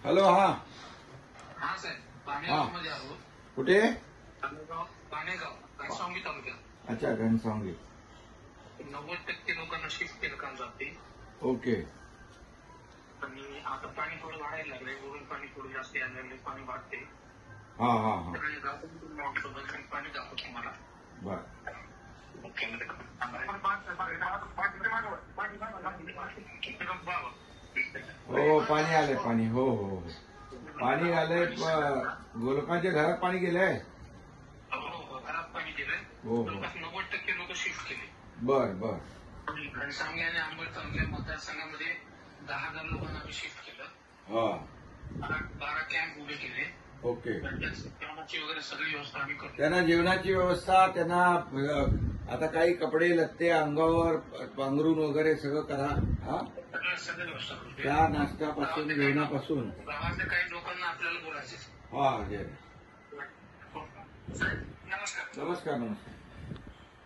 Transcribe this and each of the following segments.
Hello. हा हा साहेब, हा. पाणेगावमध्ये आहोत. कुठे? पाणेगाव घनसावंगी तालुक्यात. अच्छा, घनसावंगी. 90% लोकांना शिफ्ट केलं काम जाते. ओके. आणि आता पाणी थोडं वाढायला लागलंय, वरून पाणी थोडं जास्त यायला लागले, पाणी वाढते. हा हा हा. तर पाणी दाखवतो तुम्हाला. बर. हो, पाणी आलंय. पाणी हो हो हो. पाणी आलंय. गोलकांच्या घरात पाणी गेलंय. हो, घरात पाणी गेलंय. हो हो. जवळपास 90% लोक शिफ्ट केले. बर बर. घनसावंगी आणि अंबड तालुक्या मतदारसंघामध्ये 10,000 लोकांना आम्ही शिफ्ट केलं. हा. 12 कॅम्प उभे केले. ओके. जेवणाची वगैरे सगळी व्यवस्था आम्ही करतो. त्यांना जेवणाची व्यवस्था, त्यांना आता काही कपडे लत्ते अंगावर पांघरून वगैरे सगळं करा. हा. सगळं व्यवस्था करतो. त्या नाश्त्यापासून जेवणापासून. गावातल्या काही लोकांना आपल्याला बोलायचे. हा. जय. साहेब नमस्कार. नमस्कार नमस्कार.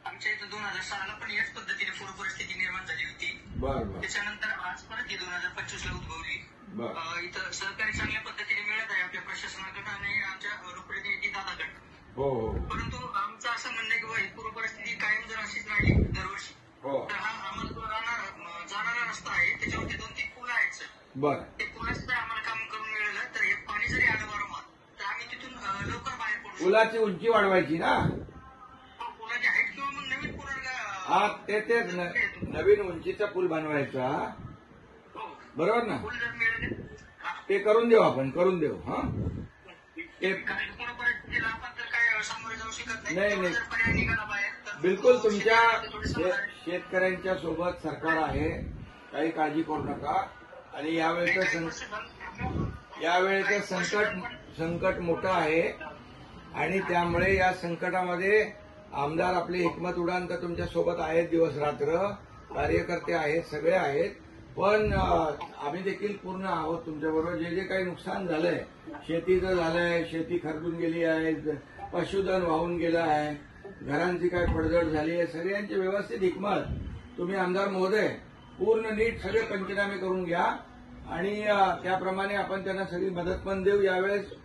आमच्या इथं 2006 ला पण याच पद्धतीने पूर परिस्थिती निर्माण झाली होती. बर बर. त्याच्यानंतर आज परत 2025 ला उद्भवली. बर. इथं सहकार्य चांगल्या पद्धतीने मिळत आहे आपल्या प्रशासनाकडे आणि आमच्या लोकप्रतिनिधी दादाकडे. हो हो. परंतु आमचं असं म्हणणं आहे की ही पूर परिस्थिती कायम जर अशीच राहिली दरवर्षी, हो. तर हा आम्हाला जो जाणारा रस्ता आहे त्याच्यावरती 2-3 पुलं आहेत सर. बर. ते पुलाचं जर आम्हाला काम करून मिळालं तर हे पाणी जरी आलं वारंवार तर आम्ही तिथून लवकर बाहेर पडू शकतो. पुलाची उंची वाढवायची ना. पुलाची हाईट किंवा मग नवीन पूल हा, तेच नवीन उंचीचा पूल बनवायचा. बरोबर ना. पूल जर मिळाले ते करून देऊ, आपण करून देऊ. हा. ते पूर्ण परिस्थितीला आपण तर काय सामोरे जाऊ शकत नाही, नाही. नाही. जर पर्याय निघाला बाहेर तर बिलकुल तुमच्या थोडंसं शेतकऱ्यांच्या सोबत सरकार आहे. काही काळजी करू नका. आणि यावेळेचं संकट मोठं आहे आणि त्यामुळे या संकटामध्ये आमदार आपले हिकमत उडान तर तुमच्या सोबत आहेत, दिवस रात्र कार्यकर्ते आहेत, सगळे आहेत. पण आम्ही देखील पूर्ण आहोत तुमच्याबरोबर. जे जे काही नुकसान झालंय, शेतीचं झालंय, शेती खरडून गेली आहे, पशुधन वाहून गेलं आहे, घरांची काय पडझड झाली आहे, सगळ्यांची व्यवस्थित हिकमत तुम्ही आमदार महोदय पूर्ण नीट सगळे पंचनामे करून घ्या आणि त्याप्रमाणे आपण त्यांना सगळी मदत पण देऊ. यावेळेस